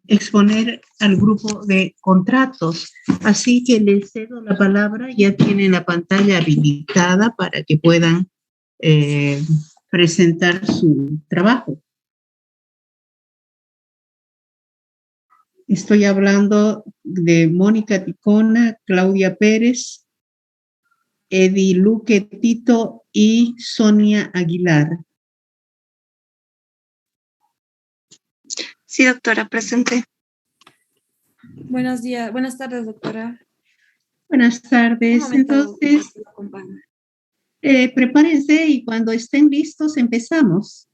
exponer al grupo de contratos. Así que les cedo la palabra, ya tienen la pantalla habilitada para que puedan presentar su trabajo. Estoy hablando de Mónica Ticona, Claudia Pérez, Edi Luque Tito y Sonia Aguilar. Sí, doctora, presente. Buenos días, buenas tardes, doctora. Buenas tardes. Entonces, prepárense y cuando estén listos empezamos.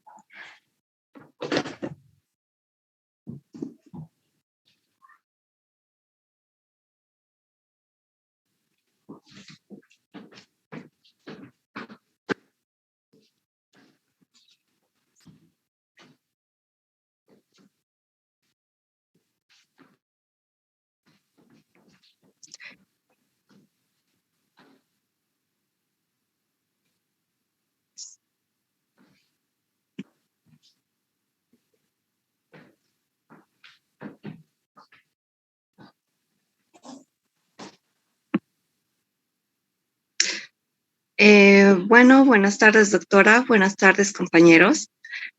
Bueno, buenas tardes, doctora. Buenas tardes, compañeros.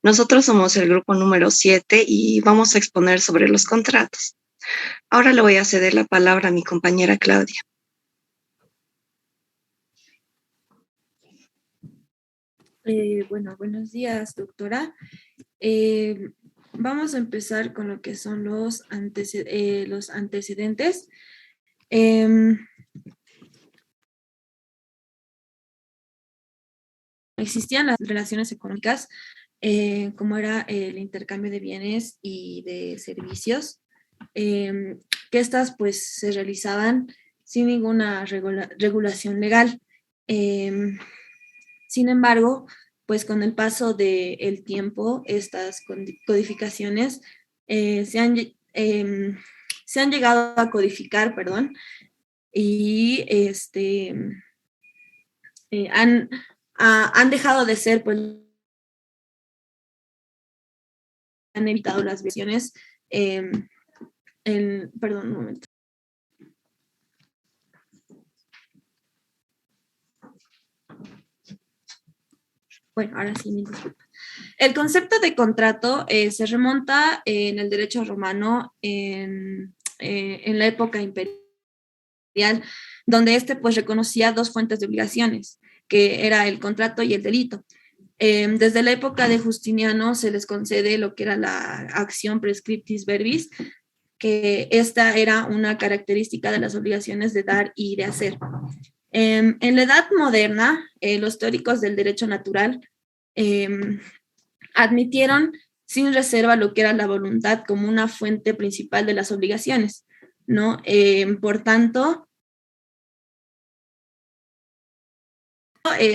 Nosotros somos el grupo número 7 y vamos a exponer sobre los contratos. Ahora le voy a ceder la palabra a mi compañera Claudia. Bueno, buenos días, doctora. Vamos a empezar con lo que son los antecedentes. Existían las relaciones económicas, como era el intercambio de bienes y de servicios, que estas pues se realizaban sin ninguna regulación legal. Sin embargo, pues con el paso del tiempo, estas codificaciones se han llegado a codificar, perdón, y han dejado de ser, pues, han evitado las versiones, perdón, un momento. Bueno, ahora sí, mi disculpa. El concepto de contrato se remonta en el derecho romano en la época imperial, donde pues reconocía dos fuentes de obligaciones, que era el contrato y el delito. Desde la época de Justiniano se les concede lo que era la acción prescriptis verbis, que esta era una característica de las obligaciones de dar y de hacer. En la Edad Moderna, los teóricos del derecho natural admitieron sin reserva lo que era la voluntad como una fuente principal de las obligaciones, ¿no? Por tanto,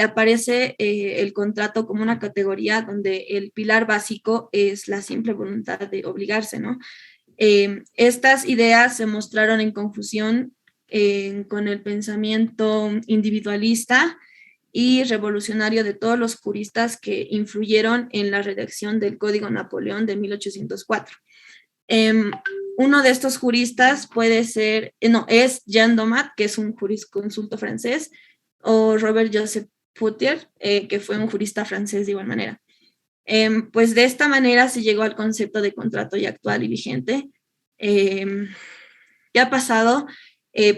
aparece el contrato como una categoría donde el pilar básico es la simple voluntad de obligarse, ¿no? Estas ideas se mostraron en confusión con el pensamiento individualista y revolucionario de todos los juristas que influyeron en la redacción del Código Napoleón de 1804. Uno de estos juristas es Jean Domat, que es un jurisconsulto francés, o Robert Joseph Foutier, que fue un jurista francés de igual manera. Pues de esta manera se llegó al concepto de contrato ya actual y vigente, que ha pasado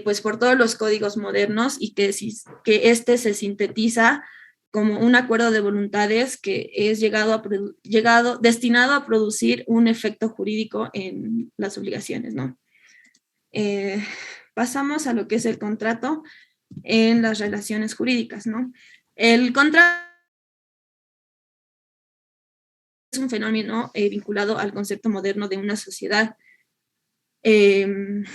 pues por todos los códigos modernos y que este se sintetiza como un acuerdo de voluntades que es destinado a producir un efecto jurídico en las obligaciones, ¿no? Pasamos a lo que es el contrato en las relaciones jurídicas, ¿no? El contrato es un fenómeno vinculado al concepto moderno de una sociedad. El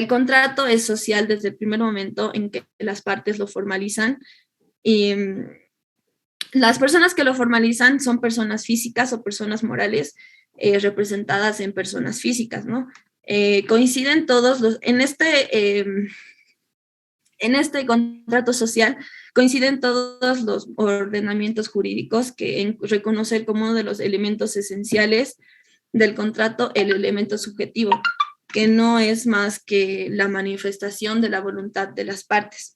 contrato es social desde el primer momento en que las partes lo formalizan y las personas que lo formalizan son personas físicas o personas morales representadas en personas físicas, ¿no? Coinciden todos en este contrato social, coinciden todos los ordenamientos jurídicos que en reconocer como uno de los elementos esenciales del contrato el elemento subjetivo, que no es más que la manifestación de la voluntad de las partes.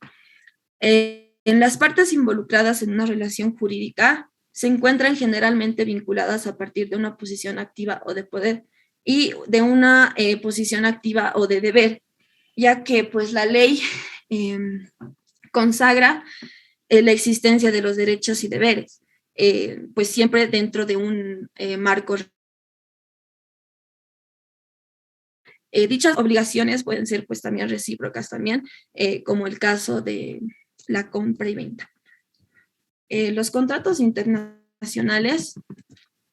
En las partes involucradas en una relación jurídica se encuentran generalmente vinculadas a partir de una posición activa o de poder y de una posición activa o de deber, ya que pues la ley consagra la existencia de los derechos y deberes, pues siempre dentro de un marco. Dichas obligaciones pueden ser pues también recíprocas también, como el caso de la compra y venta. Los contratos internacionales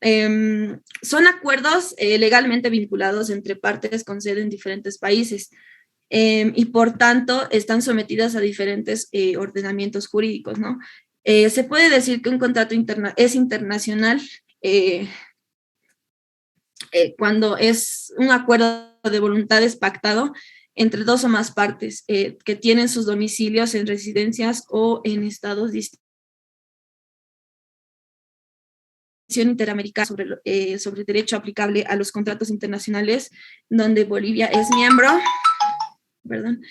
son acuerdos legalmente vinculados entre partes con sede en diferentes países y por tanto están sometidas a diferentes ordenamientos jurídicos, ¿no? Se puede decir que un contrato es internacional cuando es un acuerdo de voluntades pactado entre dos o más partes que tienen sus domicilios en residencias o en estados distintos. Interamericana sobre derecho aplicable a los contratos internacionales, donde Bolivia es miembro. Perdón.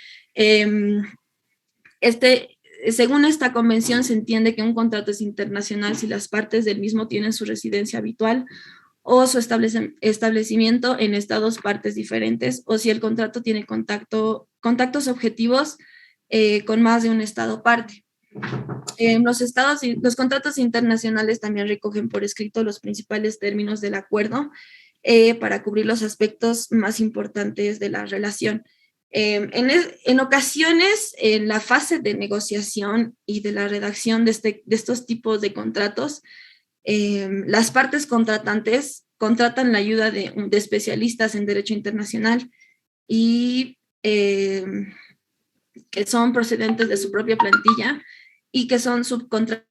Según esta convención, se entiende que un contrato es internacional si las partes del mismo tienen su residencia habitual o su establecimiento en estados partes diferentes, o si el contrato tiene contactos objetivos con más de un estado parte. Los contratos internacionales también recogen por escrito los principales términos del acuerdo para cubrir los aspectos más importantes de la relación. En ocasiones, en la fase de negociación y de la redacción de estos tipos de contratos, las partes contratantes contratan la ayuda de especialistas en derecho internacional y que son procedentes de su propia plantilla y que son subcontratas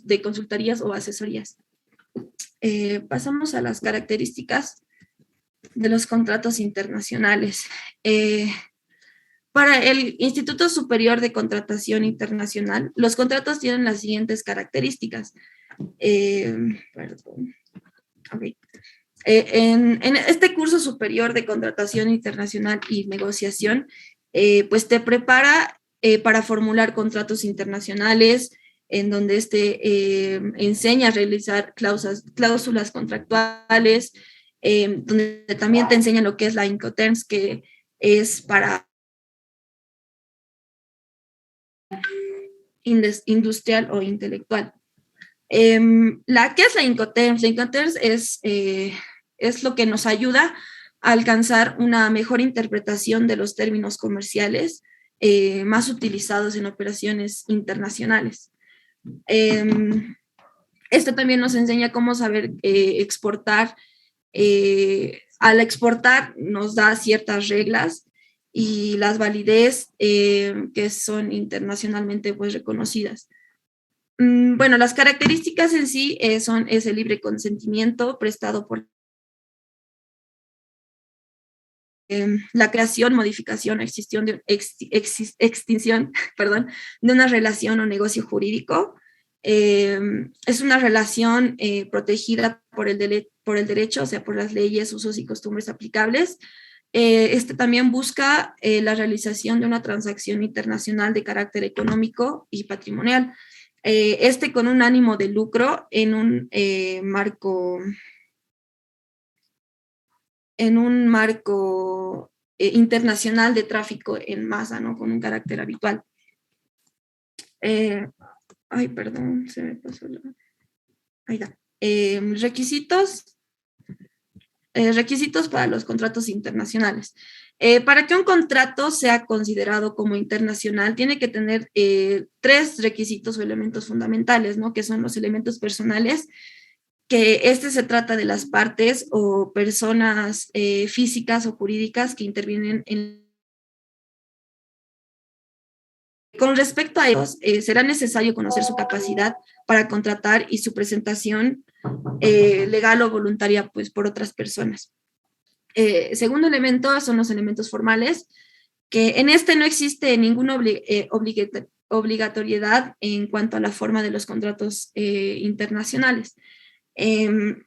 de consultorías o asesorías. Pasamos a las características de los contratos internacionales. Para el Instituto Superior de Contratación Internacional, los contratos tienen las siguientes características. Okay. En este curso superior de Contratación Internacional y Negociación, pues te prepara para formular contratos internacionales, en donde enseña a realizar cláusulas contractuales, donde también te enseña lo que es la Incoterms, que es para industrial o intelectual. ¿Qué es la Incoterms? La Incoterms es lo que nos ayuda a alcanzar una mejor interpretación de los términos comerciales más utilizados en operaciones internacionales. Esto también nos enseña cómo saber exportar. Al exportar nos da ciertas reglas y las validez que son internacionalmente pues reconocidas. Bueno, las características en sí es el libre consentimiento prestado por la creación, modificación, extinción, perdón, de una relación o negocio jurídico. Es una relación protegida por el derecho, o sea, por las leyes, usos y costumbres aplicables. También busca la realización de una transacción internacional de carácter económico y patrimonial. Con un ánimo de lucro en un marco internacional de tráfico en masa, ¿no? Con un carácter habitual. Perdón, se me pasó ahí está. Requisitos para los contratos internacionales. Para que un contrato sea considerado como internacional, tiene que tener 3 requisitos o elementos fundamentales, ¿no? Que son los elementos personales, que se trata de las partes o personas físicas o jurídicas que intervienen en. Con respecto a ellos, será necesario conocer su capacidad para contratar y su presentación legal o voluntaria pues, por otras personas. Segundo elemento son los elementos formales, que en no existe ninguna obligatoriedad en cuanto a la forma de los contratos internacionales.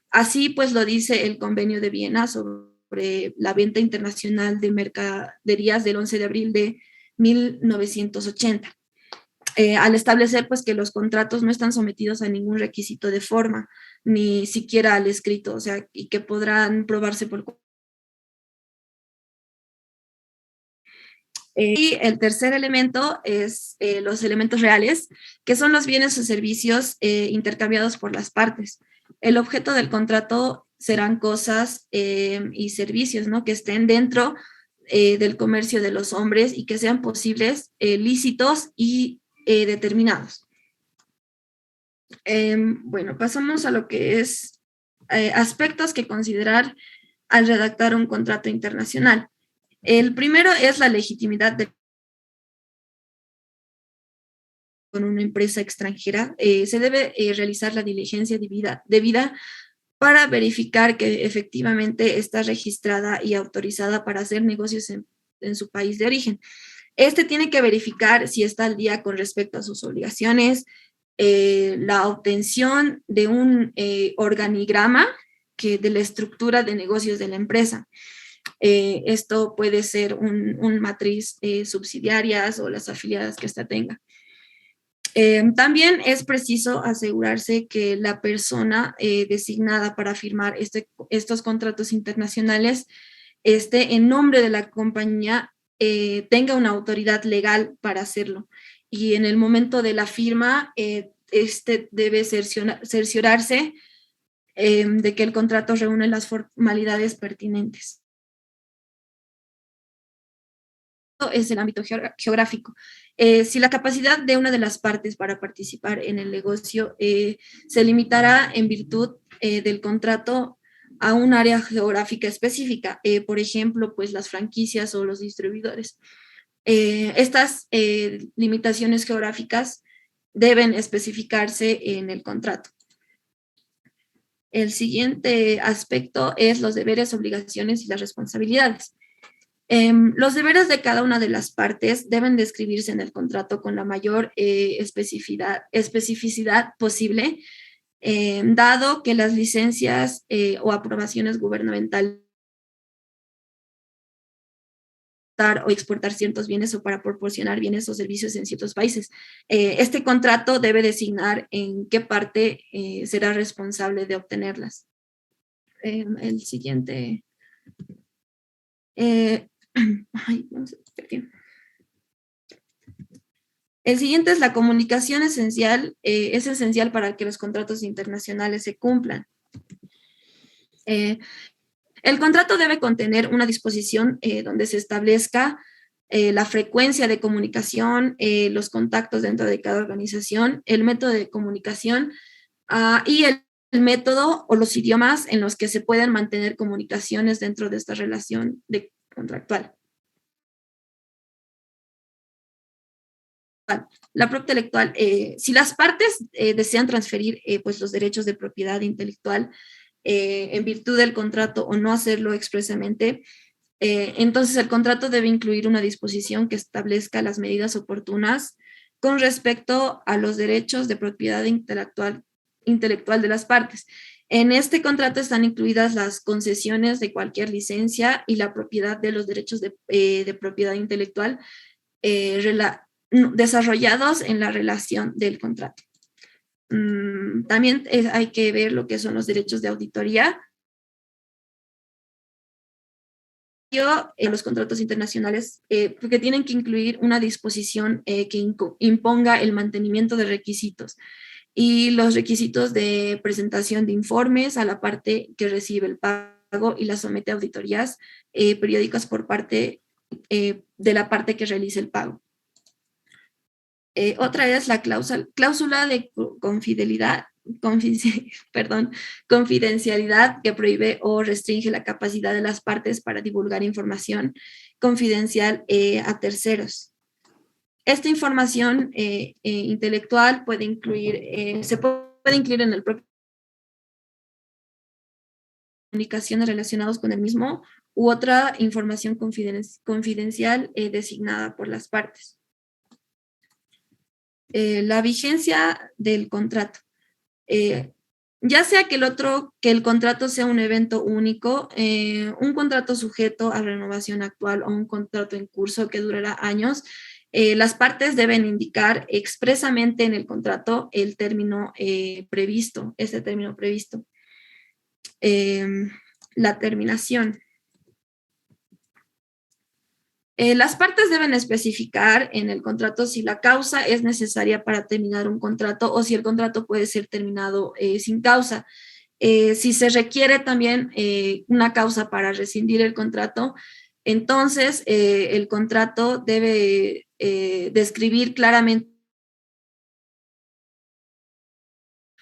Así pues lo dice el Convenio de Viena sobre la venta internacional de mercaderías del 11 de abril de 1980. Al establecer pues que los contratos no están sometidos a ningún requisito de forma, ni siquiera al escrito, o sea, y que podrán probarse por... Y el tercer elemento es los elementos reales, que son los bienes o servicios intercambiados por las partes. El objeto del contrato serán cosas y servicios, ¿no? Que estén dentro del comercio de los hombres y que sean posibles, lícitos y determinados. Bueno, pasamos a lo que es aspectos que considerar al redactar un contrato internacional. El primero es la legitimidad de con una empresa extranjera. Se debe realizar la diligencia debida para verificar que efectivamente está registrada y autorizada para hacer negocios en su país de origen. Este tiene que verificar si está al día con respecto a sus obligaciones, la obtención de un organigrama de la estructura de negocios de la empresa. Esto puede ser un matriz subsidiarias o las afiliadas que ésta tenga. También es preciso asegurarse que la persona designada para firmar estos contratos internacionales esté en nombre de la compañía, tenga una autoridad legal para hacerlo. Y en el momento de la firma, este debe cerciorarse de que el contrato reúne las formalidades pertinentes. Es el ámbito geográfico. Si la capacidad de una de las partes para participar en el negocio se limitará en virtud del contrato a un área geográfica específica, por ejemplo, pues las franquicias o los distribuidores. Estas limitaciones geográficas deben especificarse en el contrato. El siguiente aspecto es los deberes, obligaciones y las responsabilidades. Los deberes de cada una de las partes deben describirse en el contrato con la mayor especificidad posible, dado que las licencias o aprobaciones gubernamentales o exportar ciertos bienes o para proporcionar bienes o servicios en ciertos países. Este contrato debe designar en qué parte será responsable de obtenerlas. El siguiente... ay, no sé, perdí. El siguiente es la comunicación esencial, es esencial para que los contratos internacionales se cumplan. El contrato debe contener una disposición donde se establezca la frecuencia de comunicación, los contactos dentro de cada organización, el método de comunicación y el método o los idiomas en los que se pueden mantener comunicaciones dentro de esta relación contractual. La propiedad intelectual, si las partes desean transferir pues los derechos de propiedad intelectual en virtud del contrato o no hacerlo expresamente, entonces el contrato debe incluir una disposición que establezca las medidas oportunas con respecto a los derechos de propiedad intelectual de las partes. En este contrato están incluidas las concesiones de cualquier licencia y la propiedad de los derechos de propiedad intelectual desarrollados en la relación del contrato. También hay que ver lo que son los derechos de auditoría. Los contratos internacionales, porque tienen que incluir una disposición que imponga el mantenimiento de requisitos y los requisitos de presentación de informes a la parte que recibe el pago y la somete a auditorías periódicas por parte de la parte que realice el pago. Otra es la cláusula de confidencialidad que prohíbe o restringe la capacidad de las partes para divulgar información confidencial a terceros. Esta información intelectual se puede incluir en el propio comunicaciones relacionadas con el mismo u otra información confidencial designada por las partes. La vigencia del contrato. Ya sea que el contrato sea un evento único, un contrato sujeto a renovación actual o un contrato en curso que durará años, las partes deben indicar expresamente en el contrato el término previsto, ese término previsto. La terminación. Las partes deben especificar en el contrato si la causa es necesaria para terminar un contrato o si el contrato puede ser terminado sin causa. Si se requiere también una causa para rescindir el contrato, entonces el contrato debe describir claramente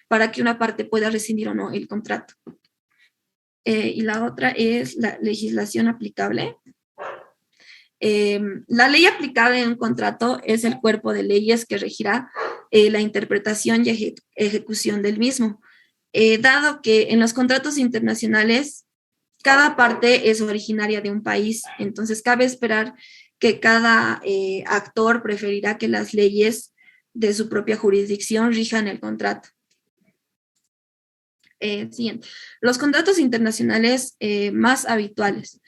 para que una parte pueda rescindir o no el contrato. Y la otra es la legislación aplicable. La ley aplicable en un contrato es el cuerpo de leyes que regirá la interpretación y ejecución del mismo. Dado que en los contratos internacionales cada parte es originaria de un país, entonces cabe esperar que cada actor preferirá que las leyes de su propia jurisdicción rijan el contrato. Siguiente. Los contratos internacionales más habituales.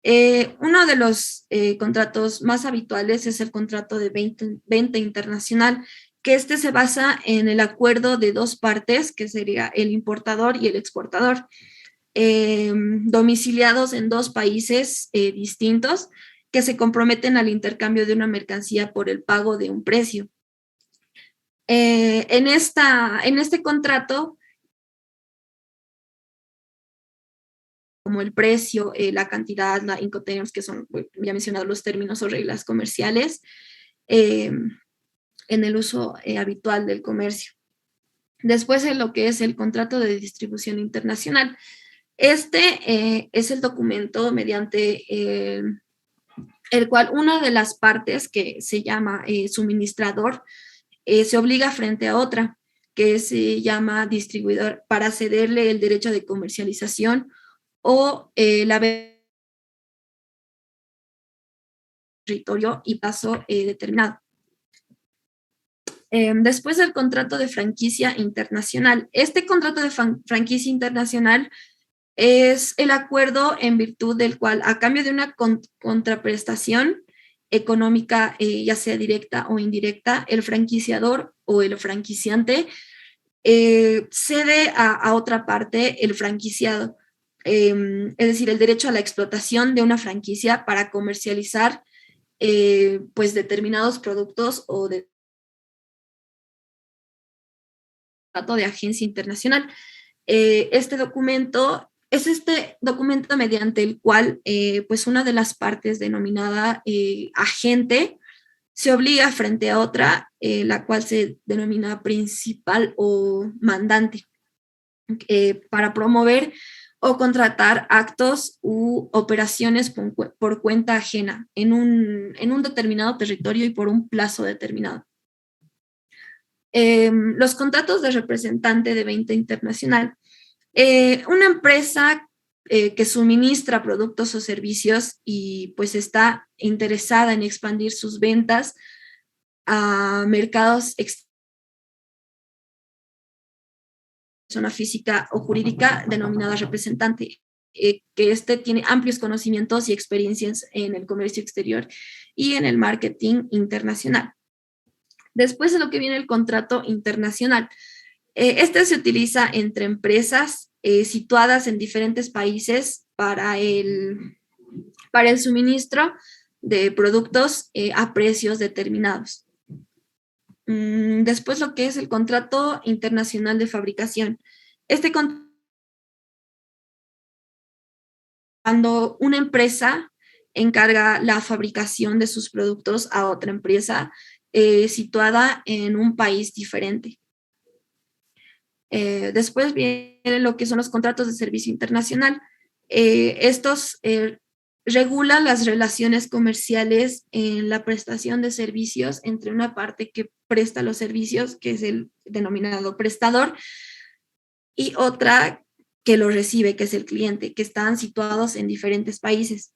Uno de los contratos más habituales es el contrato de venta internacional, que este se basa en el acuerdo de dos partes, que sería el importador y el exportador, domiciliados en dos países distintos, que se comprometen al intercambio de una mercancía por el pago de un precio. En este contrato, como el precio, la cantidad, la Incoterms, que son, ya mencionado, los términos o reglas comerciales en el uso habitual del comercio. Después, en lo que es el contrato de distribución internacional. Este es el documento mediante el cual una de las partes, que se llama suministrador, se obliga frente a otra, que se llama distribuidor, para cederle el derecho de comercialización o la territorio y paso determinado. Después el contrato de franquicia internacional. Este contrato de franquicia internacional es el acuerdo en virtud del cual, a cambio de una contraprestación económica, ya sea directa o indirecta, el franquiciador o el franquiciante cede a otra parte el franquiciado, es decir, el derecho a la explotación de una franquicia para comercializar pues determinados productos o de agencia internacional. Este documento mediante el cual pues una de las partes denominada agente se obliga frente a otra, la cual se denomina principal o mandante, para promover o contratar actos u operaciones por cuenta ajena en un determinado territorio y por un plazo determinado. Los contratos de representante de venta internacional. Una empresa que suministra productos o servicios y pues está interesada en expandir sus ventas a mercados persona física o jurídica denominada representante, que tiene amplios conocimientos y experiencias en el comercio exterior y en el marketing internacional. Después de lo que viene el contrato internacional. Este se utiliza entre empresas situadas en diferentes países para el suministro de productos a precios determinados. Después lo que es el contrato internacional de fabricación. Cuando una empresa encarga la fabricación de sus productos a otra empresa situada en un país diferente. Después viene lo que son los contratos de servicio internacional. Estos regulan las relaciones comerciales en la prestación de servicios entre una parte que presta los servicios, que es el denominado prestador, y otra que lo recibe, que es el cliente, que están situados en diferentes países.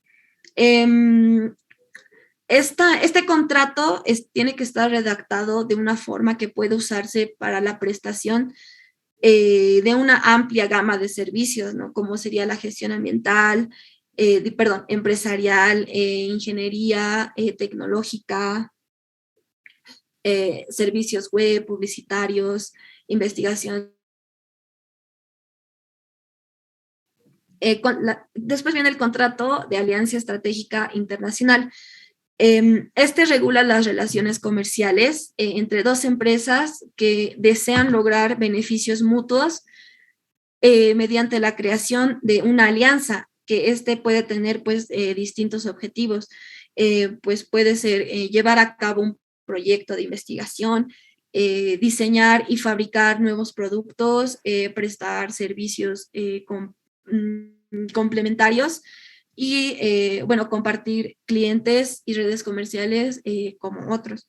Este contrato tiene que estar redactado de una forma que pueda usarse para la prestación de una amplia gama de servicios, ¿no? Como sería la gestión ambiental, empresarial, ingeniería, tecnológica, servicios web, publicitarios, investigación. Después viene el contrato de alianza estratégica internacional. Este regula las relaciones comerciales entre dos empresas que desean lograr beneficios mutuos mediante la creación de una alianza, que puede tener pues distintos objetivos. Pues puede ser llevar a cabo un proyecto de investigación, diseñar y fabricar nuevos productos, prestar servicios complementarios y, bueno, compartir clientes y redes comerciales como otros.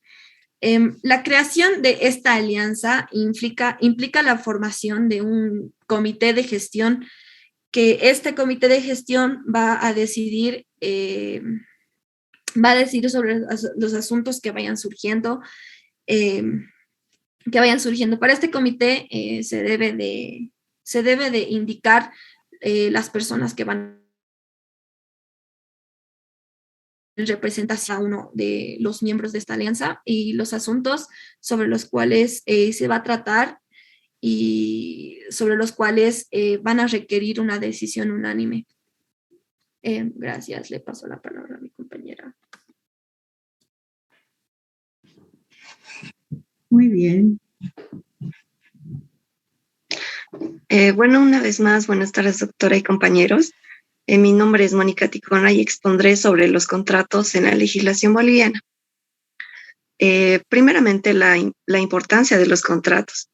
La creación de esta alianza implica la formación de un comité de gestión, que este comité de gestión va a decidir sobre los asuntos que vayan surgiendo. Para este comité se debe de indicar las personas que van en representación a uno de los miembros de esta alianza y los asuntos sobre los cuales se va a tratar y sobre los cuales van a requerir una decisión unánime. Gracias, le paso la palabra a mi compañera. Muy bien. Bueno, una vez más, buenas tardes, doctora y compañeros. Mi nombre es Mónica Ticona y expondré sobre los contratos en la legislación boliviana. Primeramente, la importancia de los contratos.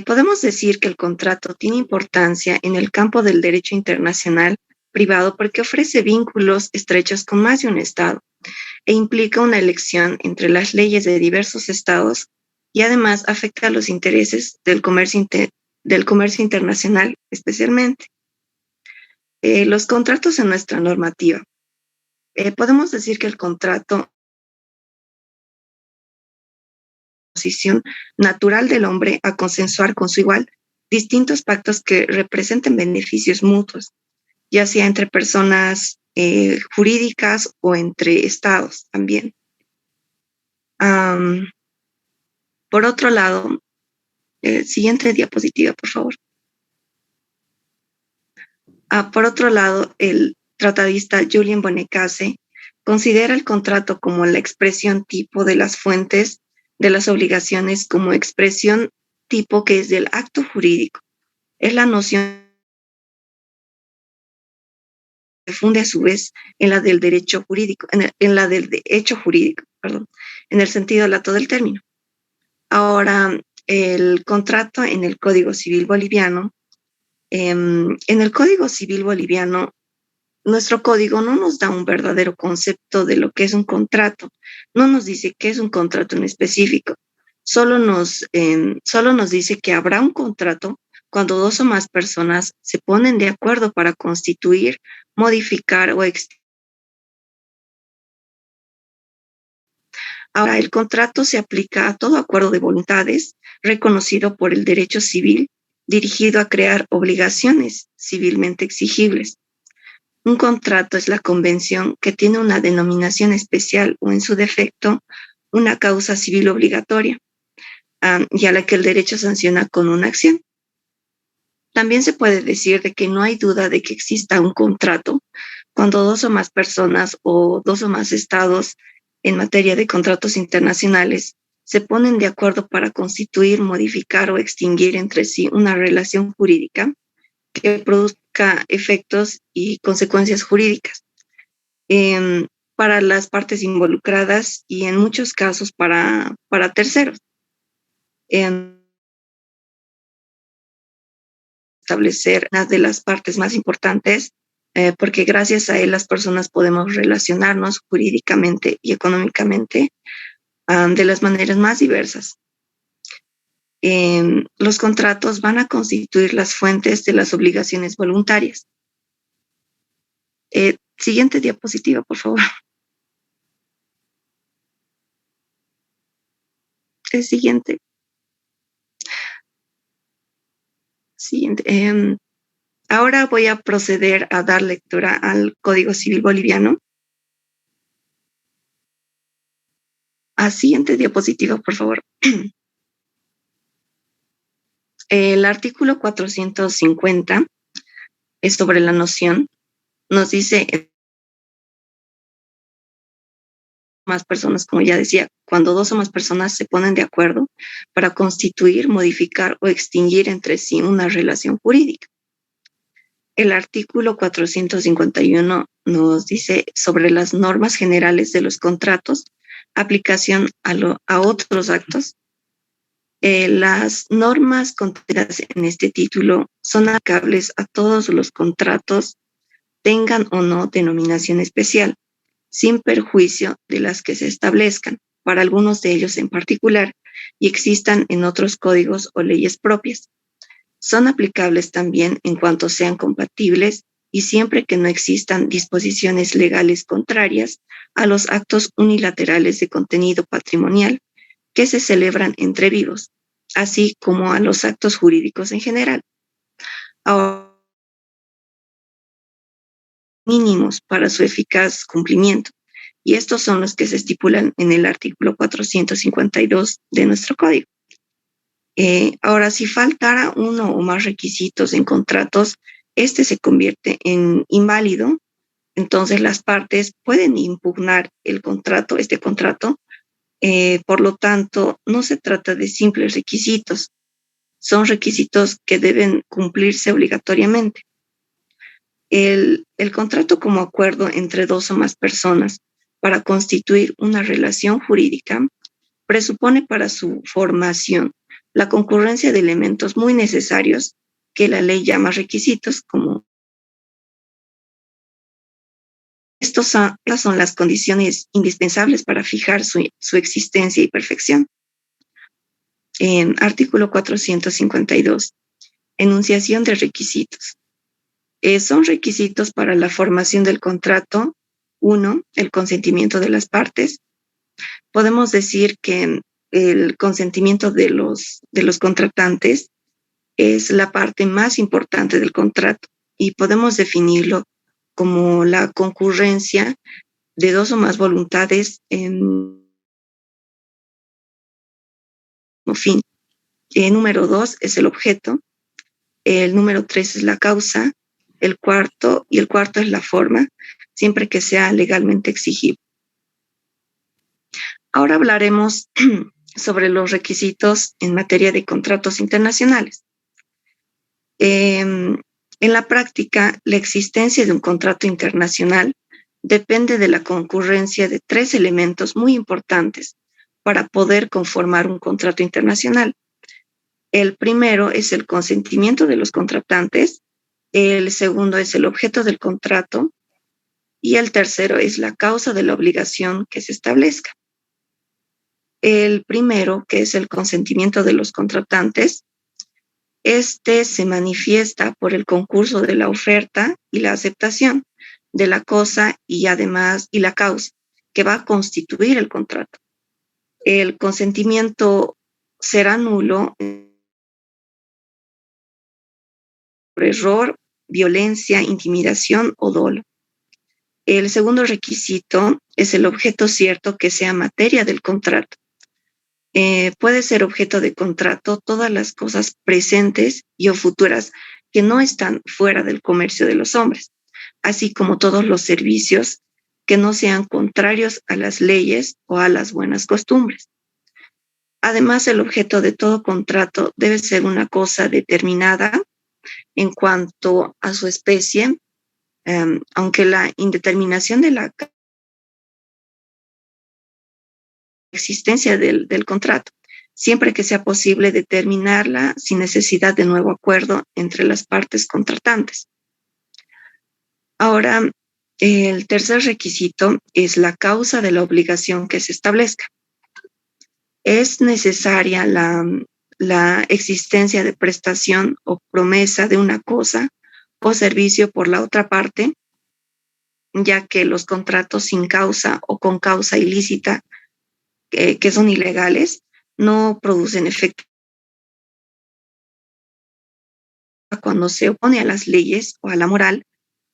Podemos decir que el contrato tiene importancia en el campo del derecho internacional privado porque ofrece vínculos estrechos con más de un Estado e implica una elección entre las leyes de diversos Estados y además afecta a los intereses del comercio internacional especialmente. Los contratos en nuestra normativa. Podemos decir que el contrato posición natural del hombre a consensuar con su igual distintos pactos que representen beneficios mutuos, ya sea entre personas jurídicas o entre estados también. Por otro lado, siguiente diapositiva, por favor. Por otro lado, el tratadista Julien Bonecase considera el contrato como la expresión tipo de las fuentes de las obligaciones como expresión tipo que es del acto jurídico. Es la noción que se funde a su vez en la del derecho jurídico, en la del hecho jurídico, perdón, en el sentido lato del término. Ahora, el contrato en el Código Civil Boliviano. En el Código Civil Boliviano, nuestro código no nos da un verdadero concepto de lo que es un contrato, no nos dice qué es un contrato en específico, solo nos dice que habrá un contrato cuando dos o más personas se ponen de acuerdo para constituir, modificar o extinguir. Ahora, el contrato se aplica a todo acuerdo de voluntades reconocido por el derecho civil dirigido a crear obligaciones civilmente exigibles. Un contrato es la convención que tiene una denominación especial o, en su defecto, una causa civil obligatoria, y a la que el derecho sanciona con una acción. También se puede decir de que no hay duda de que exista un contrato cuando dos o más personas o dos o más estados en materia de contratos internacionales se ponen de acuerdo para constituir, modificar o extinguir entre sí una relación jurídica que produzca efectos y consecuencias jurídicas para las partes involucradas y en muchos casos para terceros. Establecer una de las partes más importantes porque gracias a él las personas podemos relacionarnos jurídicamente y económicamente de las maneras más diversas. Los contratos van a constituir las fuentes de las obligaciones voluntarias. Siguiente diapositiva, por favor. El siguiente. Siguiente. Ahora voy a proceder a dar lectura al Código Civil Boliviano. Siguiente diapositiva, por favor. El artículo 450 es sobre la noción. Nos dice más personas, como ya decía, cuando dos o más personas se ponen de acuerdo para constituir, modificar o extinguir entre sí una relación jurídica. El artículo 451 nos dice sobre las normas generales de los contratos, aplicación a otros actos. Las normas contenidas en este título son aplicables a todos los contratos, tengan o no denominación especial, sin perjuicio de las que se establezcan, para algunos de ellos en particular, y existan en otros códigos o leyes propias. Son aplicables también en cuanto sean compatibles y siempre que no existan disposiciones legales contrarias a los actos unilaterales de contenido patrimonial que se celebran entre vivos, así como a los actos jurídicos en general. Ahora, mínimos para su eficaz cumplimiento, y estos son los que se estipulan en el artículo 452 de nuestro código. Ahora, si faltara uno o más requisitos en contratos, este se convierte en inválido, entonces las partes pueden impugnar el contrato, este contrato. Por lo tanto, no se trata de simples requisitos, son requisitos que deben cumplirse obligatoriamente. El contrato como acuerdo entre dos o más personas para constituir una relación jurídica presupone para su formación la concurrencia de elementos muy necesarios que la ley llama requisitos, como estas son las condiciones indispensables para fijar su existencia y perfección. En artículo 452, enunciación de requisitos. Son requisitos para la formación del contrato. 1, el consentimiento de las partes. Podemos decir que el consentimiento de los contratantes es la parte más importante del contrato y podemos definirlo como la concurrencia de dos o más voluntades en fin. Número 2 es el objeto, el número 3 es la causa, el cuarto es la forma, siempre que sea legalmente exigible. Ahora hablaremos sobre los requisitos en materia de contratos internacionales. En la práctica, la existencia de un contrato internacional depende de la concurrencia de 3 elementos muy importantes para poder conformar un contrato internacional. El primero es el consentimiento de los contratantes, el segundo es el objeto del contrato y el tercero es la causa de la obligación que se establezca. El primero, que es el consentimiento de los contratantes, este se manifiesta por el concurso de la oferta y la aceptación de la cosa y además y la causa que va a constituir el contrato. El consentimiento será nulo por error, violencia, intimidación o dolo. El segundo requisito es el objeto cierto que sea materia del contrato. Puede ser objeto de contrato todas las cosas presentes y o futuras que no están fuera del comercio de los hombres, así como todos los servicios que no sean contrarios a las leyes o a las buenas costumbres. Además, el objeto de todo contrato debe ser una cosa determinada en cuanto a su especie, aunque la indeterminación de la existencia del contrato, siempre que sea posible determinarla sin necesidad de nuevo acuerdo entre las partes contratantes. Ahora, el tercer requisito es la causa de la obligación que se establezca. Es necesaria la existencia de prestación o promesa de una cosa o servicio por la otra parte, ya que los contratos sin causa o con causa ilícita que son ilegales, no producen efecto cuando se opone a las leyes o a la moral,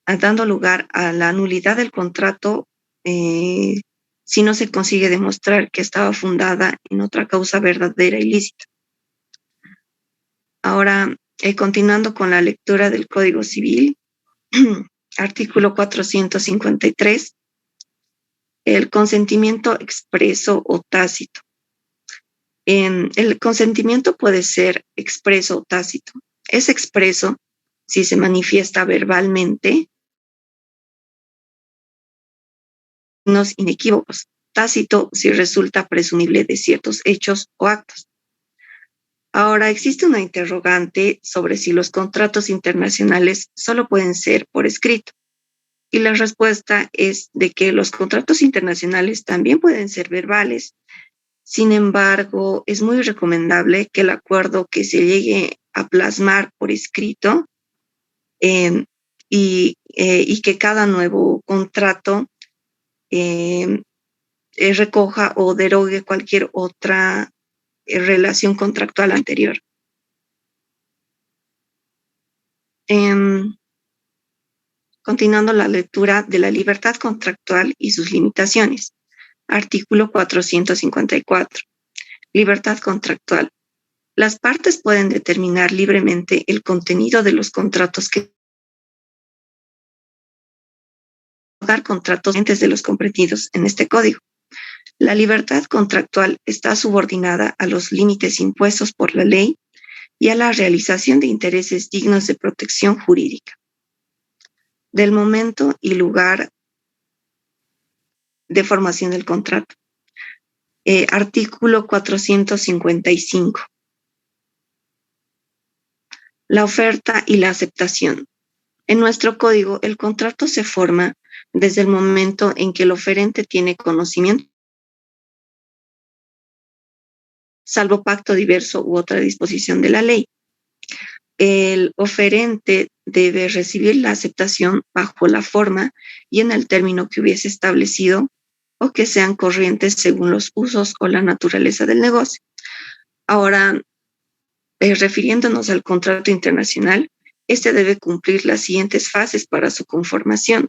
dando lugar a la nulidad del contrato si no se consigue demostrar que estaba fundada en otra causa verdadera y lícita. Ahora, continuando con la lectura del Código Civil, artículo 453, el consentimiento expreso o tácito. El consentimiento puede ser expreso o tácito. Es expreso si se manifiesta verbalmente, signos inequívocos. Tácito si resulta presumible de ciertos hechos o actos. Ahora, existe una interrogante sobre si los contratos internacionales solo pueden ser por escrito. Y la respuesta es de que los contratos internacionales también pueden ser verbales. Sin embargo, es muy recomendable que el acuerdo que se llegue a plasmar por escrito y que cada nuevo contrato recoja o derogue cualquier otra relación contractual anterior. Continuando la lectura de la libertad contractual y sus limitaciones. Artículo 454. Libertad contractual. Las partes pueden determinar libremente el contenido de los contratos que dar contratos antes de los comprendidos en este código. La libertad contractual está subordinada a los límites impuestos por la ley y a la realización de intereses dignos de protección jurídica. Del momento y lugar de formación del contrato. Artículo 455. La oferta y la aceptación. En nuestro código, el contrato se forma desde el momento en que el oferente tiene conocimiento, salvo pacto diverso u otra disposición de la ley. El oferente debe recibir la aceptación bajo la forma y en el término que hubiese establecido o que sean corrientes según los usos o la naturaleza del negocio. Ahora, refiriéndonos al contrato internacional, este debe cumplir las siguientes fases para su conformación.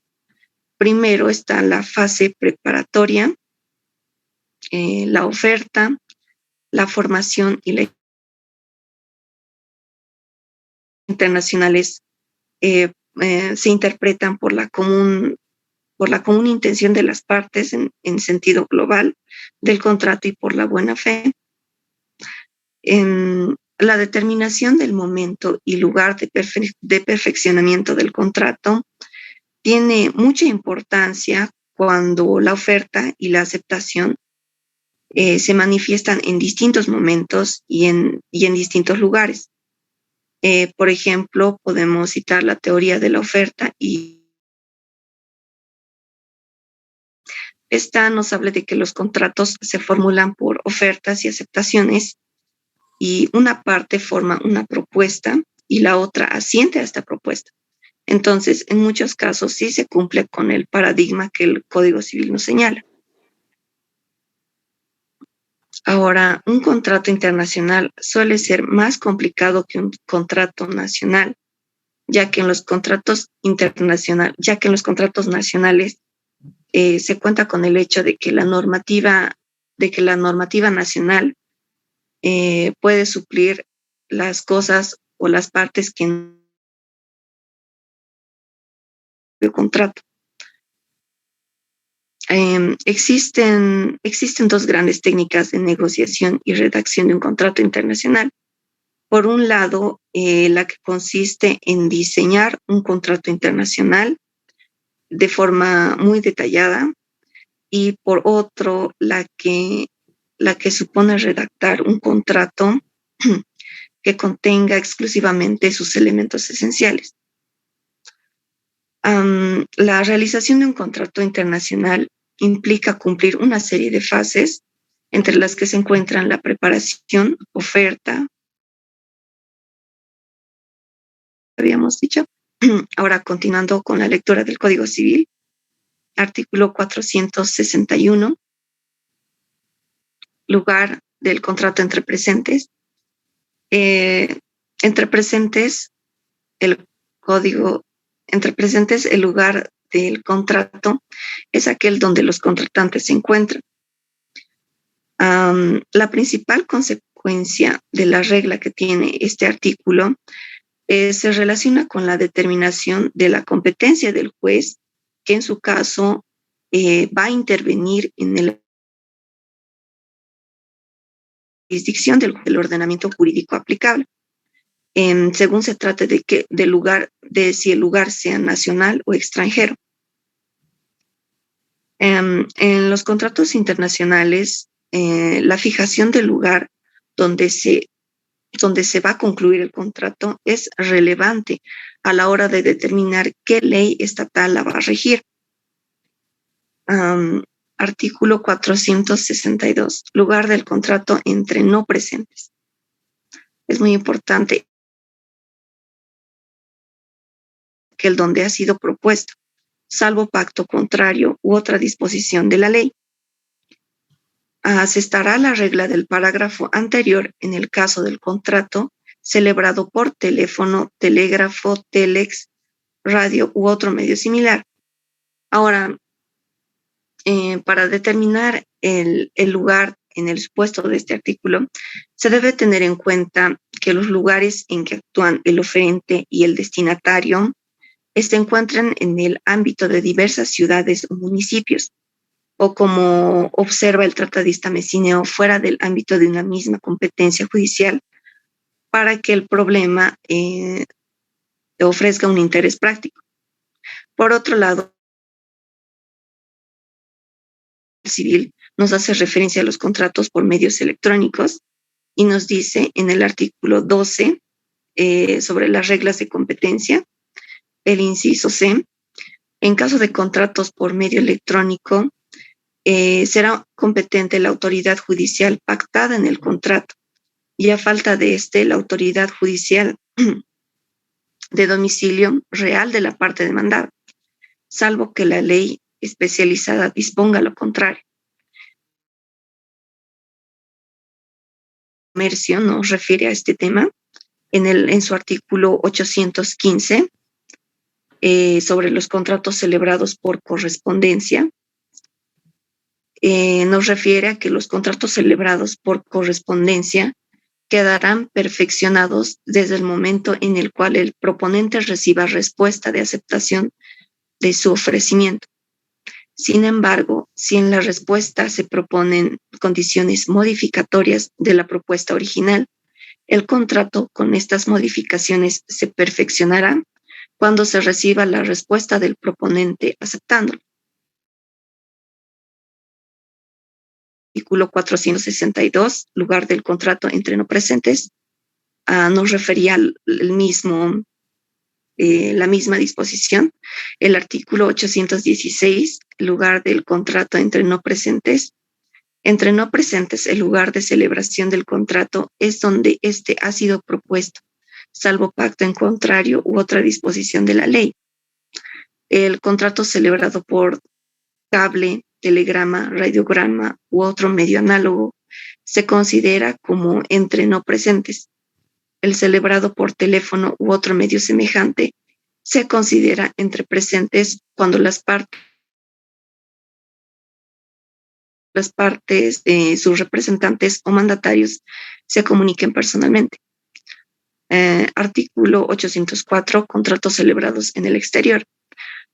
Primero está la fase preparatoria, la oferta, la formación y la internacionales se interpretan por la común intención de las partes en sentido global del contrato y por la buena fe. La determinación del momento y lugar de perfeccionamiento del contrato tiene mucha importancia cuando la oferta y la aceptación se manifiestan en distintos momentos y en distintos lugares. Por ejemplo, podemos citar la teoría de la oferta y esta nos habla de que los contratos se formulan por ofertas y aceptaciones y una parte forma una propuesta y la otra asiente a esta propuesta. Entonces, en muchos casos sí se cumple con el paradigma que el Código Civil nos señala. Ahora, un contrato internacional suele ser más complicado que un contrato nacional, ya que en los contratos nacionales se cuenta con el hecho de que la normativa nacional puede suplir las cosas o las partes que en el contrato. Existen dos grandes técnicas de negociación y redacción de un contrato internacional. Por un lado, la que consiste en diseñar un contrato internacional de forma muy detallada y por otro, la que supone redactar un contrato que contenga exclusivamente sus elementos esenciales. La realización de un contrato internacional implica cumplir una serie de fases, entre las que se encuentran la preparación, oferta, habíamos dicho. Ahora, continuando con la lectura del Código Civil, artículo 461, lugar del contrato entre presentes. Entre presentes el código entre presentes, el lugar del contrato es aquel donde los contratantes se encuentran. La principal consecuencia de la regla que tiene este artículo se relaciona con la determinación de la competencia del juez, que en su caso va a intervenir en la jurisdicción del ordenamiento jurídico aplicable, según se trate de si el lugar sea nacional o extranjero. En los contratos internacionales, la fijación del lugar donde se va a concluir el contrato es relevante a la hora de determinar qué ley estatal la va a regir. Artículo 462, lugar del contrato entre no presentes. Es muy importante que el donde ha sido propuesto, salvo pacto contrario u otra disposición de la ley. Se estará la regla del parágrafo anterior en el caso del contrato celebrado por teléfono, telégrafo, telex, radio u otro medio similar. Ahora, para determinar el lugar en el supuesto de este artículo, se debe tener en cuenta que los lugares en que actúan el oferente y el destinatario se encuentran en el ámbito de diversas ciudades o municipios, o como observa el tratadista Messineo, fuera del ámbito de una misma competencia judicial, para que el problema ofrezca un interés práctico. Por otro lado, el civil nos hace referencia a los contratos por medios electrónicos y nos dice en el artículo 12 sobre las reglas de competencia, el inciso C, en caso de contratos por medio electrónico, será competente la autoridad judicial pactada en el contrato y a falta de la autoridad judicial de domicilio real de la parte demandada, salvo que la ley especializada disponga lo contrario. El comercio nos refiere a este tema en su artículo 815 sobre los contratos celebrados por correspondencia. Nos refiere a que los contratos celebrados por correspondencia quedarán perfeccionados desde el momento en el cual el proponente reciba respuesta de aceptación de su ofrecimiento. Sin embargo, si en la respuesta se proponen condiciones modificatorias de la propuesta original, el contrato con estas modificaciones se perfeccionará cuando se reciba la respuesta del proponente aceptándolo. Artículo 462, lugar del contrato entre no presentes, nos refería la misma disposición. El artículo 816, lugar del contrato entre no presentes. Entre no presentes, el lugar de celebración del contrato es donde éste ha sido propuesto, salvo pacto en contrario u otra disposición de la ley. El contrato celebrado por cable, telegrama, radiograma u otro medio análogo se considera como entre no presentes. El celebrado por teléfono u otro medio semejante se considera entre presentes cuando las partes, sus representantes o mandatarios se comuniquen personalmente. Artículo 804, contratos celebrados en el exterior.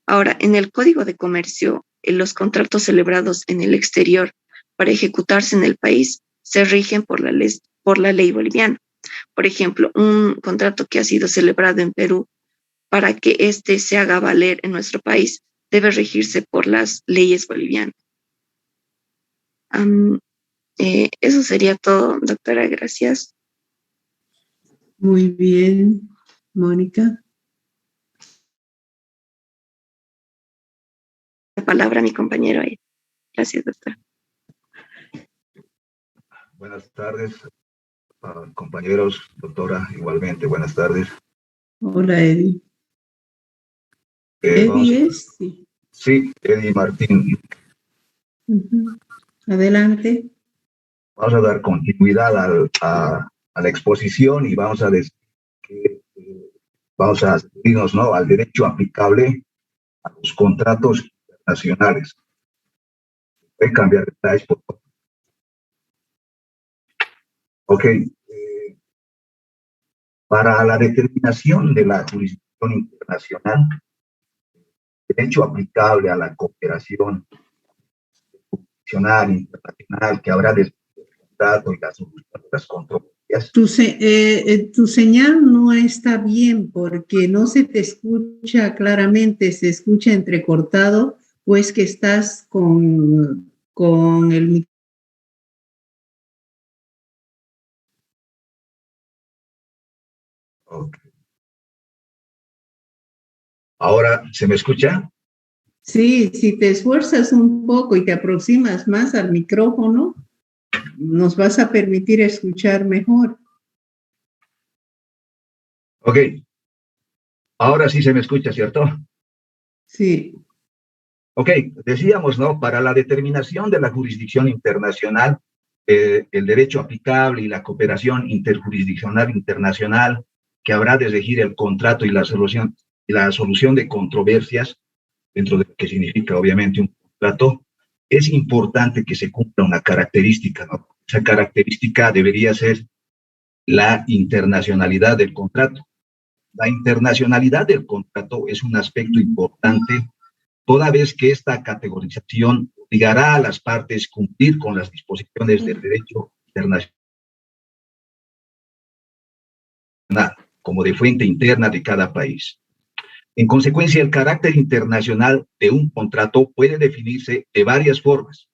Ahora, en el Código de Comercio, los contratos celebrados en el exterior para ejecutarse en el país se rigen por la ley boliviana. Por ejemplo, un contrato que ha sido celebrado en Perú, para que éste se haga valer en nuestro país, debe regirse por las leyes bolivianas. Eso sería todo, doctora. Gracias. Muy bien, Mónica. La palabra a mi compañero ahí. Gracias, doctora. Buenas tardes, compañeros, doctora, igualmente, buenas tardes. Hola, Eddie. Eddie es, sí. Sí, Eddie Martín. Adelante. Vamos a dar continuidad a la exposición y vamos a decir que Vamos a referirnos, ¿no?, al derecho aplicable a los contratos internacionales. Voy a cambiar de slide, por favor. Ok. Para la determinación de la jurisdicción internacional, derecho aplicable a la cooperación jurisdiccional internacional que habrá desde el contrato y la solución de las controversias. Tu señal no está bien porque no se te escucha claramente, se escucha entrecortado, o es que estás con el micrófono. Okay. ¿Ahora se me escucha? Sí, si te esfuerzas un poco y te aproximas más al micrófono, nos vas a permitir escuchar mejor. Ok. Ahora sí se me escucha, ¿cierto? Sí. Ok, decíamos, ¿no? Para la determinación de la jurisdicción internacional, el derecho aplicable y la cooperación interjurisdiccional internacional que habrá de regir el contrato y la solución de controversias, dentro de lo que significa obviamente un contrato, es importante que se cumpla una característica, ¿no? Esa característica debería ser la internacionalidad del contrato. La internacionalidad del contrato es un aspecto importante, toda vez que esta categorización obligará a las partes a cumplir con las disposiciones del derecho internacional como de fuente interna de cada país. En consecuencia, el carácter internacional de un contrato puede definirse de varias formas.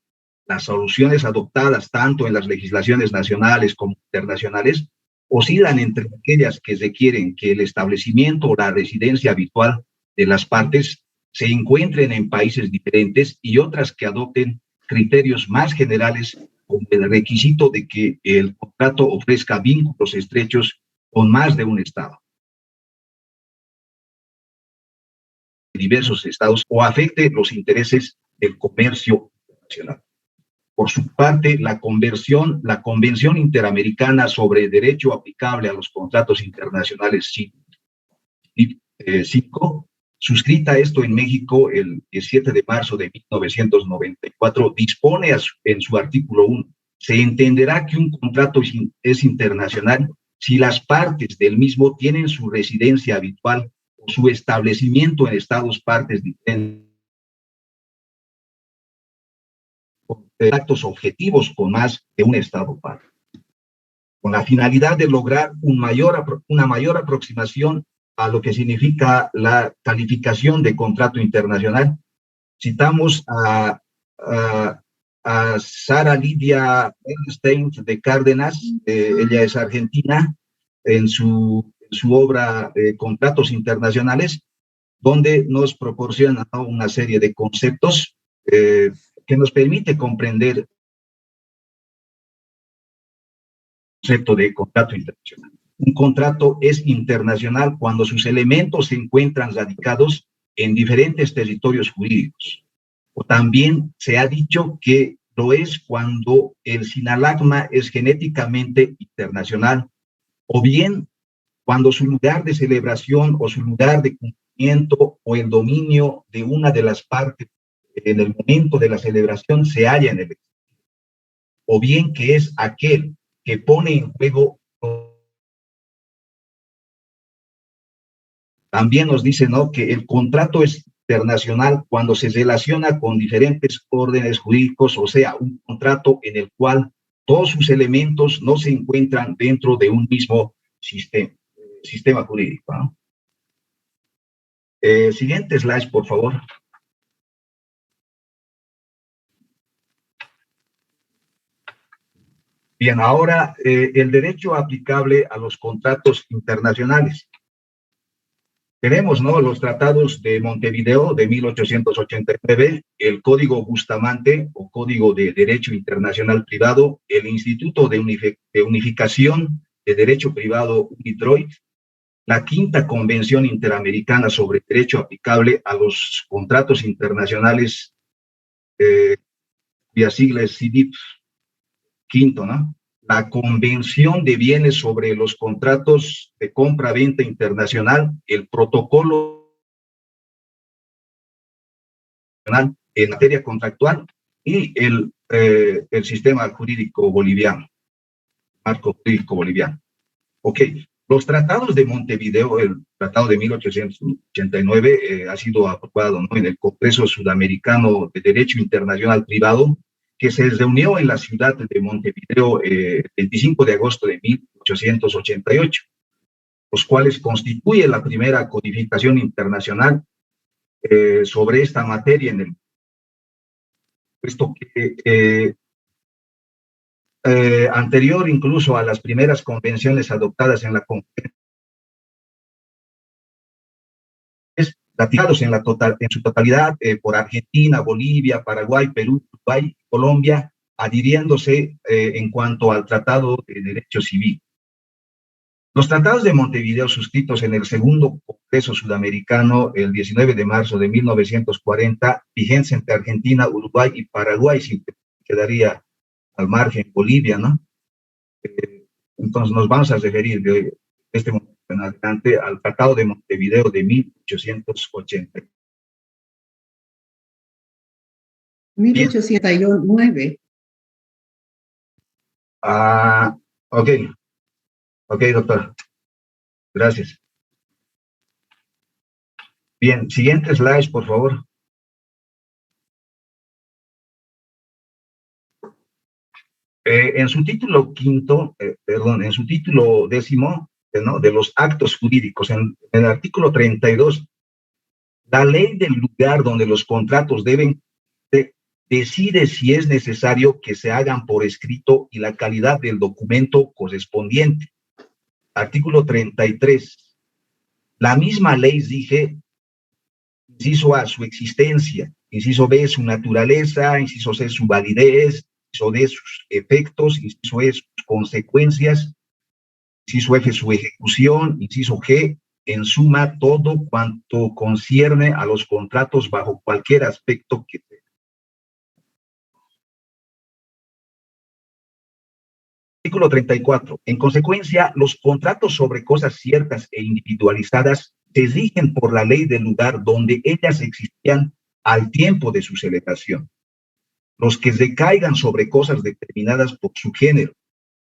Las soluciones adoptadas tanto en las legislaciones nacionales como internacionales oscilan entre aquellas que requieren que el establecimiento o la residencia habitual de las partes se encuentren en países diferentes y otras que adopten criterios más generales como el requisito de que el contrato ofrezca vínculos estrechos con más de un Estado, diversos estados, o afecte los intereses del comercio internacional. Por su parte, la Convención Interamericana sobre Derecho Aplicable a los Contratos Internacionales 5, suscrita esto en México el 17 de marzo de 1994, dispone en su artículo 1, se entenderá que un contrato es internacional si las partes del mismo tienen su residencia habitual o su establecimiento en estados partes diferentes, actos objetivos con más de un estado parte, con la finalidad de lograr una mayor aproximación a lo que significa la calificación de contrato internacional. Citamos a Sara Lidia Bernstein de Cárdenas, ella es argentina, en su obra Contratos Internacionales, donde nos proporciona una serie de conceptos que nos permite comprender el concepto de contrato internacional. Un contrato es internacional cuando sus elementos se encuentran radicados en diferentes territorios jurídicos. O también se ha dicho que lo es cuando el sinalagma es genéticamente internacional, o bien cuando su lugar de celebración o su lugar de cumplimiento o el dominio de una de las partes en el momento de la celebración se halla en el extranjero, o bien que es aquel que pone en juego. También nos dice, ¿no?, que el contrato es internacional cuando se relaciona con diferentes órdenes jurídicos, o sea, un contrato en el cual todos sus elementos no se encuentran dentro de un mismo sistema jurídico, ¿no? Siguiente slide, por favor. Bien, ahora el derecho aplicable a los contratos internacionales. Tenemos, ¿no?, los tratados de Montevideo de 1889, el Código Bustamante o Código de Derecho Internacional Privado, el Instituto de Unificación de Derecho Privado UNIDROIT, la Quinta Convención Interamericana sobre Derecho Aplicable a los Contratos Internacionales, cuya sigla es CIDIP, quinto, ¿no? la Convención de Bienes sobre los Contratos de Compra-Venta Internacional, el Protocolo en materia contractual y el sistema jurídico boliviano, marco jurídico boliviano. Ok, los tratados de Montevideo, el tratado de 1889 ha sido aprobado, ¿no?, en el Congreso Sudamericano de Derecho Internacional Privado, que se reunió en la ciudad de Montevideo el 25 de agosto de 1888, los cuales constituyen la primera codificación internacional sobre esta materia en el puesto que anterior incluso a las primeras convenciones adoptadas en la conferencia, ratificados en su totalidad por Argentina, Bolivia, Paraguay, Perú, Uruguay, Colombia, adhiriéndose en cuanto al Tratado de Derecho Civil. Los tratados de Montevideo suscritos en el segundo Congreso Sudamericano el 19 de marzo de 1940, vigencia entre Argentina, Uruguay y Paraguay, sin que quedaría al margen Bolivia, ¿no? Entonces nos vamos a referir de este momento en adelante al Tratado de Montevideo de 1880. 1809. Ah, ok, doctor. Gracias. Bien, siguiente slide, por favor. En su título quinto, en su título décimo, ¿no?, de los actos jurídicos, en el artículo 32, la ley del lugar donde los contratos decide si es necesario que se hagan por escrito y la calidad del documento correspondiente. Artículo 33. La misma ley rige, inciso A, su existencia, inciso B, su naturaleza, inciso C, su validez, inciso D, sus efectos, inciso E, sus consecuencias, inciso F, su ejecución, inciso G, en suma, todo cuanto concierne a los contratos bajo cualquier aspecto que sea. Artículo 34. En consecuencia, los contratos sobre cosas ciertas e individualizadas se rigen por la ley del lugar donde ellas existían al tiempo de su celebración. Los que recaigan sobre cosas determinadas por su género,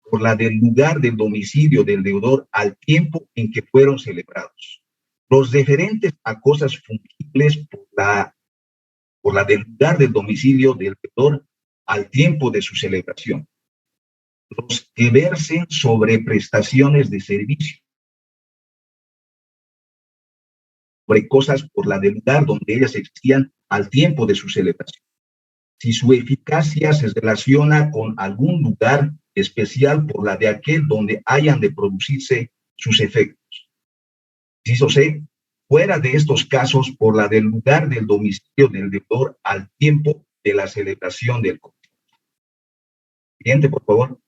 por la del lugar del domicilio del deudor al tiempo en que fueron celebrados. Los referentes a cosas fungibles por la del lugar del domicilio del deudor al tiempo de su celebración. Los que versen sobre prestaciones de servicio, sobre cosas por la del lugar donde ellas existían al tiempo de su celebración. Si su eficacia se relaciona con algún lugar especial por la de aquel donde hayan de producirse sus efectos. Inciso C, fuera de estos casos por la del lugar del domicilio del deudor al tiempo de la celebración del contrato. Siguiente, por favor.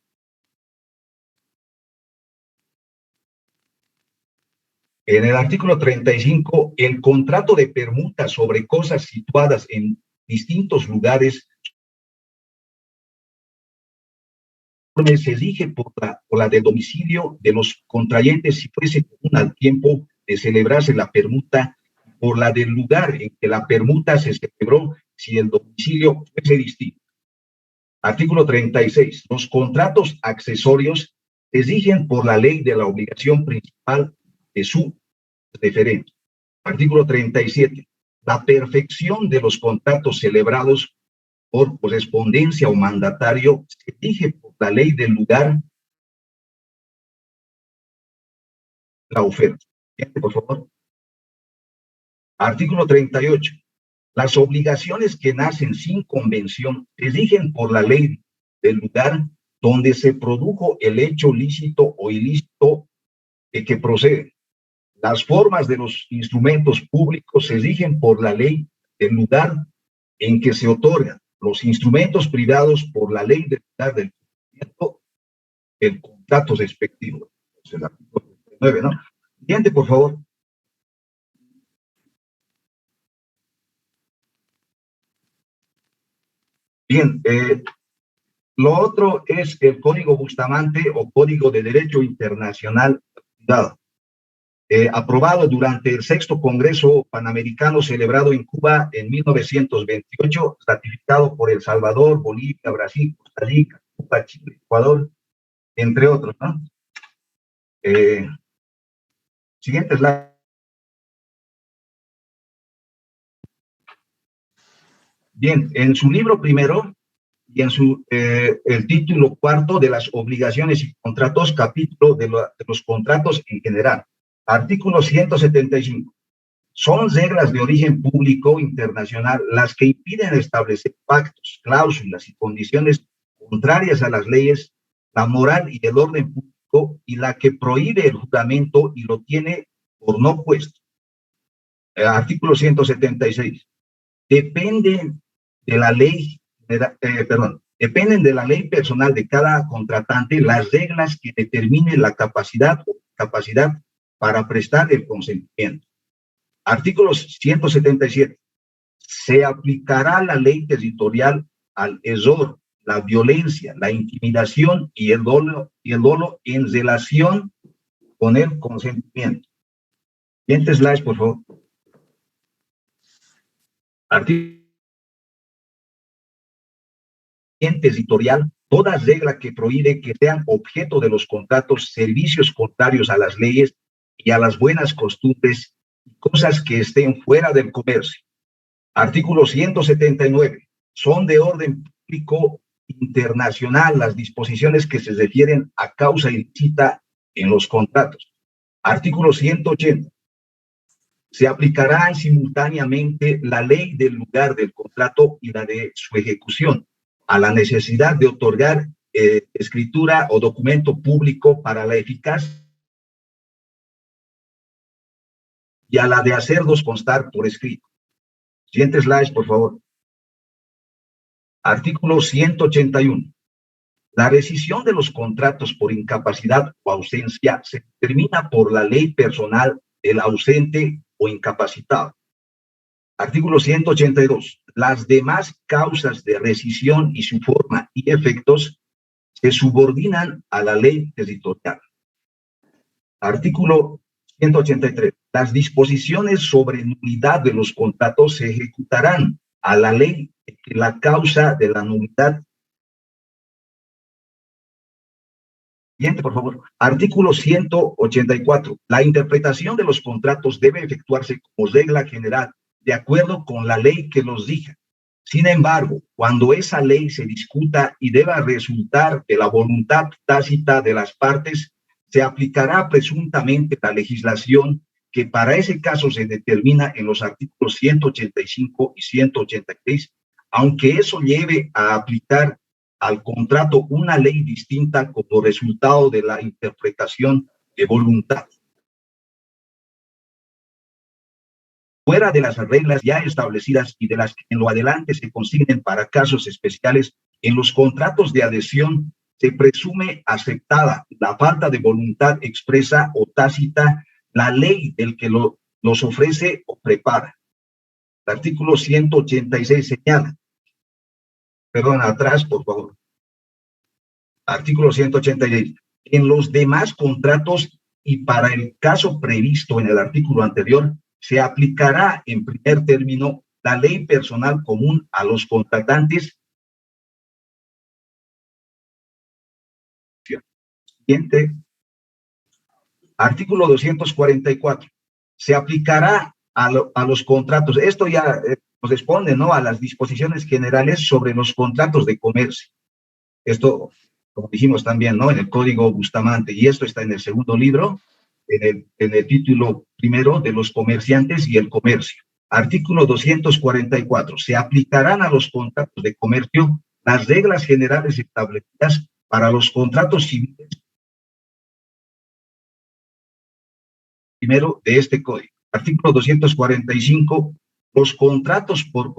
En el artículo 35, el contrato de permuta sobre cosas situadas en distintos lugares se rige por la del domicilio de los contrayentes si fuese común al tiempo de celebrarse la permuta, por la del lugar en que la permuta se celebró si el domicilio fuese distinto. Artículo 36. Los contratos accesorios se rigen por la ley de la obligación principal de su referente. Artículo 37. La perfección de los contratos celebrados por correspondencia o mandatario se rige por la ley del lugar, la oferta. Por favor. Artículo 38. Las obligaciones que nacen sin convención se rigen por la ley del lugar donde se produjo el hecho lícito o ilícito que procede. Las formas de los instrumentos públicos se rigen por la ley del lugar en que se otorgan. Los instrumentos privados por la ley del lugar del contrato respectivo. Es el artículo 39, ¿no? Siguiente, por favor. Bien, Lo otro es el Código Bustamante o Código de Derecho Internacional Privado, aprobado durante el sexto Congreso Panamericano celebrado en Cuba en 1928, ratificado por El Salvador, Bolivia, Brasil, Costa Rica, Cuba, Chile, Ecuador, entre otros, ¿no? Siguiente slide. Bien, en su libro primero y en el título cuarto de las obligaciones y contratos, capítulo de los contratos en general, artículo 175. Son reglas de origen público internacional las que impiden establecer pactos, cláusulas y condiciones contrarias a las leyes, la moral y el orden público, y la que prohíbe el juramento y lo tiene por no puesto. Artículo 176. Dependen de la ley, dependen de la ley personal de cada contratante las reglas que determinen la capacidad para prestar el consentimiento. Artículo 177. Se aplicará la ley territorial al error, la violencia, la intimidación y el dolo en relación con el consentimiento. Siguiente slide, por favor. Artículo territorial, toda regla que prohíbe que sean objeto de los contratos servicios contrarios a las leyes y a las buenas costumbres, cosas que estén fuera del comercio. Artículo 179. Son de orden público internacional las disposiciones que se refieren a causa ilícita en los contratos. Artículo 180. Se aplicará simultáneamente la ley del lugar del contrato y la de su ejecución a la necesidad de otorgar escritura o documento público para la eficacia y a la de hacerlos constar por escrito. Siguiente slide, por favor. Artículo 181. La rescisión de los contratos por incapacidad o ausencia se determina por la ley personal del ausente o incapacitado. Artículo 182. Las demás causas de rescisión y su forma y efectos se subordinan a la ley territorial. Artículo 183. Las disposiciones sobre nulidad de los contratos se ejecutarán a la ley que la causa de la nulidad. Siguiente, por favor. Artículo 184. La interpretación de los contratos debe efectuarse como regla general de acuerdo con la ley que los rija. Sin embargo, cuando esa ley se discuta y deba resultar de la voluntad tácita de las partes, se aplicará presuntamente la legislación que para ese caso se determina en los artículos 185 y 186, aunque eso lleve a aplicar al contrato una ley distinta como resultado de la interpretación de voluntad. Fuera de las reglas ya establecidas y de las que en lo adelante se consignen para casos especiales, en los contratos de adhesión se presume aceptada la falta de voluntad expresa o tácita, la ley del que los ofrece o prepara. El artículo 186 señala, perdón, atrás, por favor. Artículo 186. En los demás contratos y para el caso previsto en el artículo anterior, se aplicará en primer término la ley personal común a los contratantes. Siguiente. Artículo 244. Se aplicará a los contratos. Esto ya corresponde, ¿no?, a las disposiciones generales sobre los contratos de comercio. Esto, como dijimos también, ¿no?, en el Código Bustamante, y esto está en el segundo libro, en el título primero de los comerciantes y el comercio. Artículo 244. Se aplicarán a los contratos de comercio las reglas generales establecidas para los contratos civiles primero de este código. Artículo 245. Los contratos por